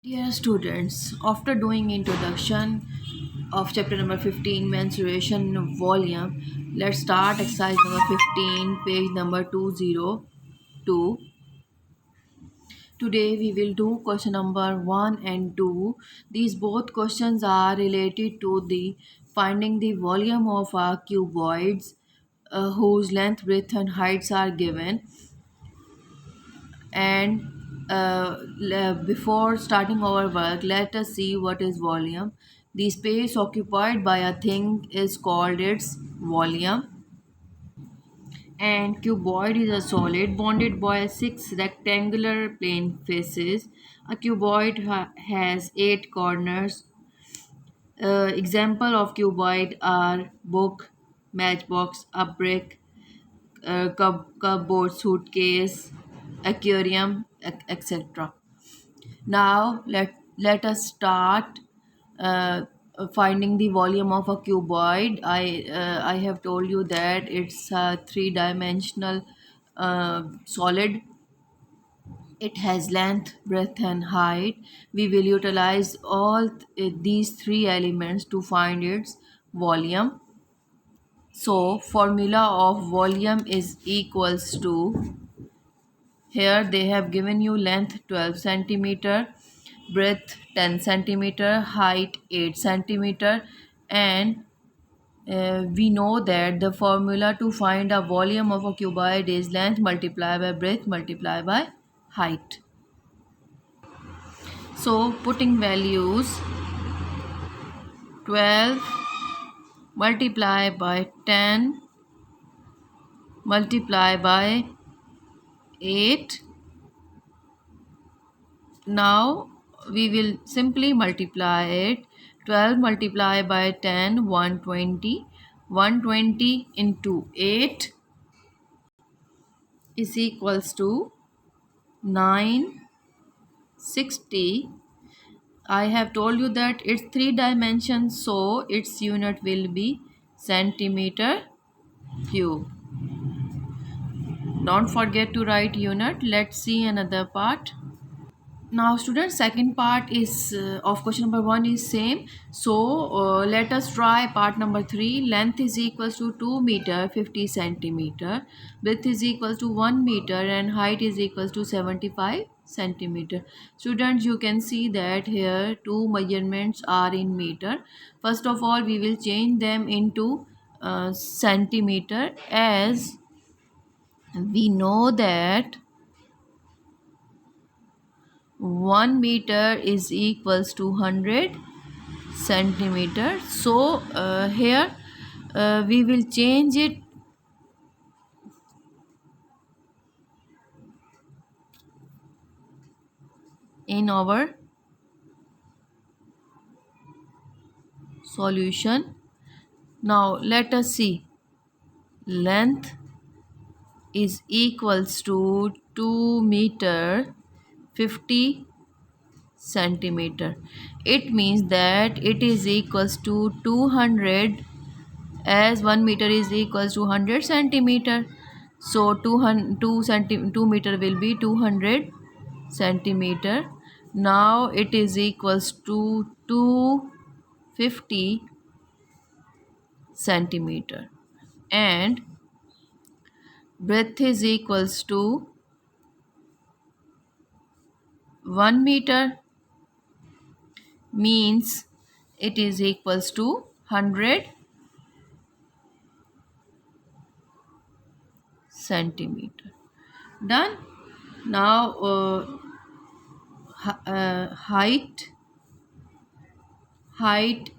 Dear students, after doing introduction of chapter number 15 mensuration volume, let's start exercise number 15 page number 202. Today we will do question number 1 and 2. These both questions are related to the finding the volume of a cuboids whose length, breadth and heights are given. And before starting our work, let us see what is volume. The space occupied by a thing is called its volume. And cuboid is a solid bonded by six rectangular plane faces. A cuboid has eight corners. Example of cuboid are book, matchbox, a brick, cupboard, suitcase, aquarium, etc. Now let us start uh, finding the volume of a cuboid. I have told you that it's a three-dimensional solid. It has length, breadth, and height. We will utilize all these three elements to find its volume. So formula of volume is equals to, here they have given you length 12 centimeter, breadth 10 centimeter, height 8 centimeter, and we know that the formula to find a volume of a cuboid is length multiplied by breadth multiplied by height. So putting values, 12 multiplied by 10 multiplied by 8. Now we will simply multiply it. 12 multiplied by 10, 120. 120 into 8 is equals to 960. I have told you that it's three dimensions, so its unit will be centimeter cube. Don't forget to write unit. Let's see another part. Now students, second part is of question number 1 is same. So let us try part number 3. Length is equals to 2 meter 50 centimeter, width is equals to 1 meter, and height is equals to 75 centimeter. Students, you can see that here two measurements are in meter. First of all, we will change them into centimeter, as we know that 1 meter is equals to 100 centimeter. So here we will change it in our solution. Now let us see, length is equals to 2 meter 50 centimeter. It means that it is equals to 200, as 1 meter is equals to 100 centimeter. So 2 meter will be 200 centimeter. Now it is equals to 250 centimeter, and breadth is equals to 1 meter, means it is equals to 100 centimeter. Done. Now height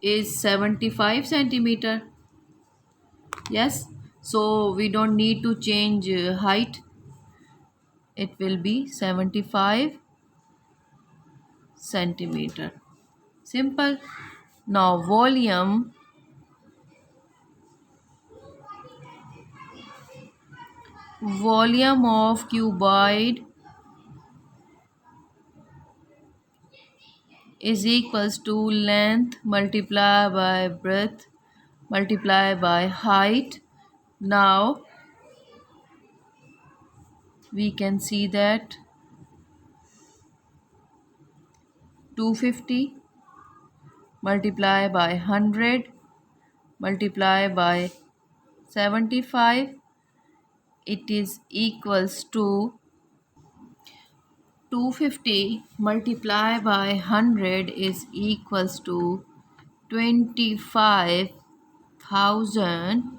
is 75 centimeter. Yes, so we don't need to change height. It will be 75 centimeter. Simple. Now volume of cuboid is equals to length multiplied by breadth multiplied by height. Now we can see that 250 multiply by 100 multiply by 75, it is equals to 250 multiply by 100 is equals to 25,000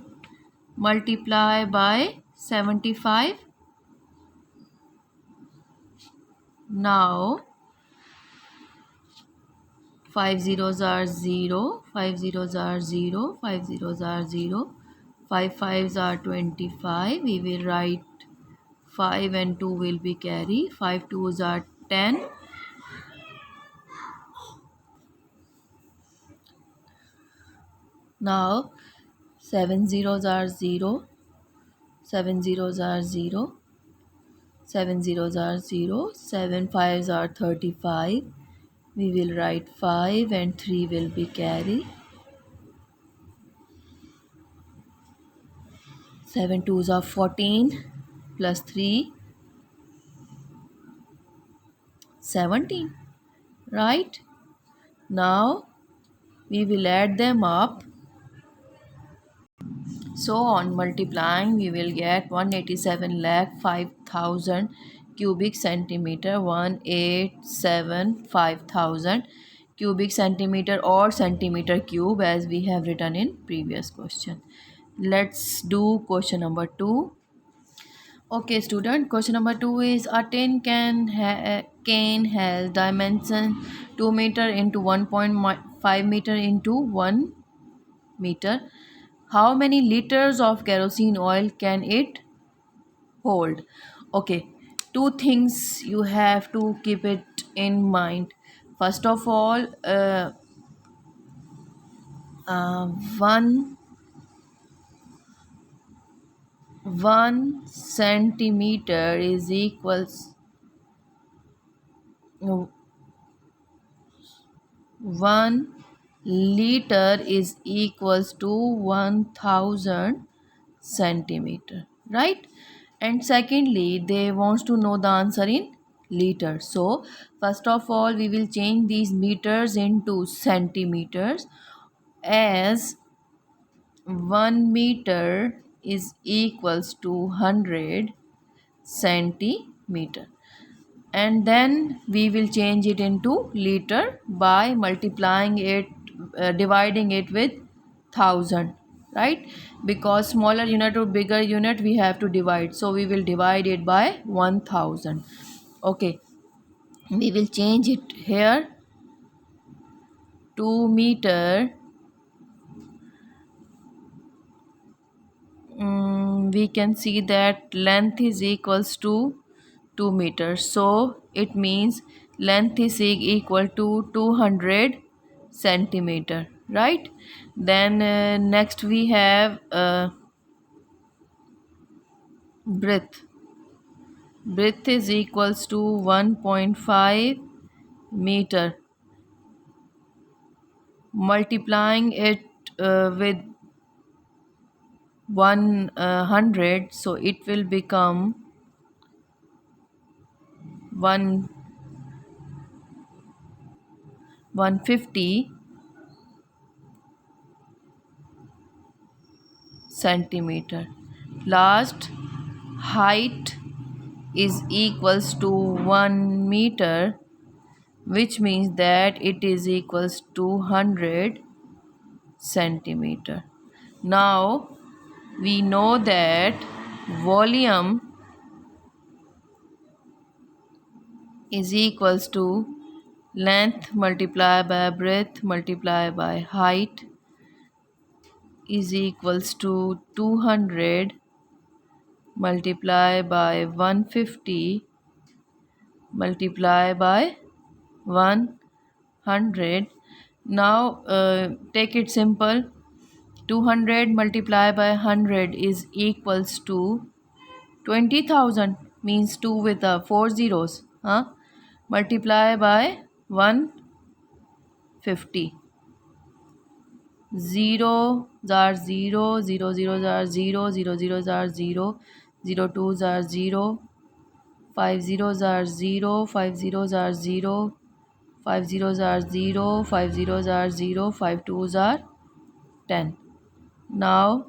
multiply by 75. Now 5 zeros are 0, 5 zeros are 0, 5 zeros are 0, 5 fives are 25. We will write 5 and 2 will be carry, 5 twos are 10. Now 7 zeros are 0, 7 zeros are 0, 7 zeros are 0, 7 fives are 35. We will write 5 and 3 will be carry. 7 twos are 14 plus 3 17, right? Now we will add them up. So on multiplying we will get 187 lakh 5,000 cubic centimeter, 187,500 cubic centimeter or centimeter cube as we have written in previous question. Let's do question number 2. Okay student, question number 2 is a tin can has dimension 2 meter into 1.5 meter into 1 meter. How many liters of kerosene oil can it hold? Okay, two things you have to keep it in mind. First of all, uh, one 1 centimeter is equals 1 liter is equals to 1000 centimeter, right? And secondly, they wants to know the answer in liter. So first of all we will change these meters into centimeters, as 1 meter is equals to 100 centimeter, and then we will change it into liter by multiplying it, dividing it with 1000, right? Because smaller unit or bigger unit we have to divide, so we will divide it by 1000. Okay, we will change it here. 2 meter, we can see that length is equals to 2 meters, so it means length is equal to 200 centimeter, right? Then next we have breadth is equals to 1.5 meter, multiplying it with 100, so it will become 150 centimeter. Last, height is equals to 1 meter, which means that it is equals to 100 centimeter. Now we know that volume is equals to length multiplied by breadth multiplied by height is equals to 200 multiplied by 150 multiplied by 100. Now take it simple. 200 multiplied by 100 is equals to 20,000, means 2 with 4 zeros, multiply by 150. 0 are 0, 0 zeros are 0, 0 zeros are 0, 0 twos are 0, 5 zeros are 0, 5 zeros are 0, 5 zeros are 0, 5 zeros are 0, 5 twos are 10. Now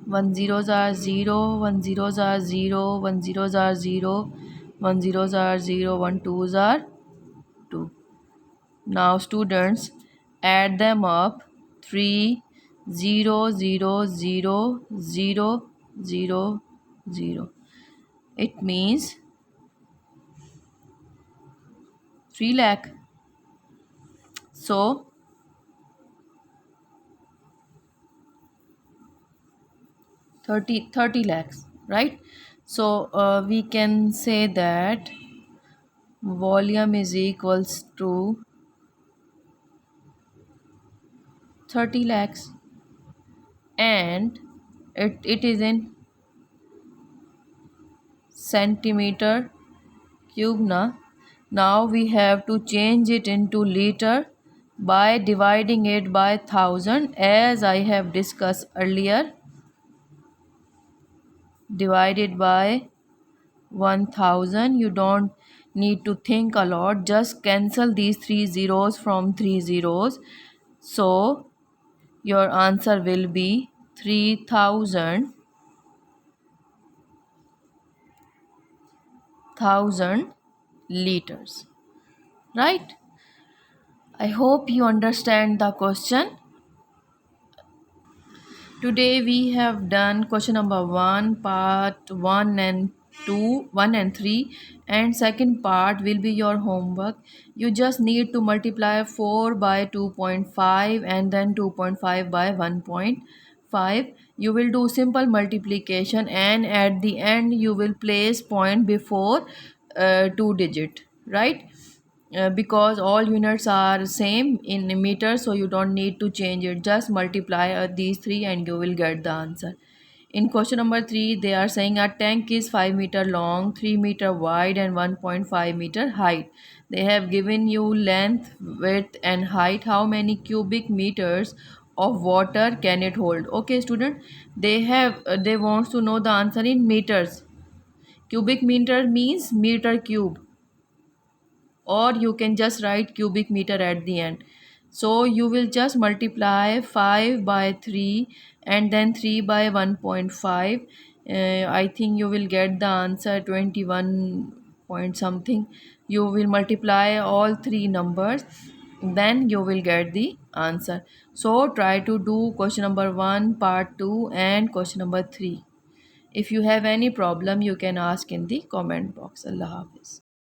1 zeros are 0, 1 zeros are 0, 1 zeros are 0, 1 zeros are 0, 1 twos are 2. Now students, add them up. 3 0 0 0 0 0 0. It means 3 lakh. So 30 lakhs, right? So we can say that volume is equals to 30 lakhs, and it is in centimeter cube na. Now we have to change it into liter by dividing it by 1000, as I have discussed earlier. Divided by 1000. You don't need to think a lot, just cancel these three zeros from three zeros. So your answer will be 3000 liters, right? I hope you understand the question. Today we have done question number 1, part 1 and 2, 1 and 3, and second part will be your homework. You just need to multiply 4 by 2.5 and then 2.5 by 1.5. You will do simple multiplication, and at the end you will place point before two digit, right? Because all units are same in meters, so you don't need to change it. Just multiply these three and you will get the answer. In question number 3, they are saying a tank is 5 meter long, 3 meter wide, and 1.5 meter height. They have given you length, width, and height. How many cubic meters of water can it hold? Okay, student, they want to know the answer in meters. Cubic meter means meter cube, or you can just write cubic meter at the end. So you will just multiply 5 by 3 and then 3 by 1.5. I think you will get the answer 21 point something. You will multiply all three numbers, then you will get the answer. So try to do question number 1, part 2, and question number 3. If you have any problem, you can ask in the comment box. Allah Hafiz.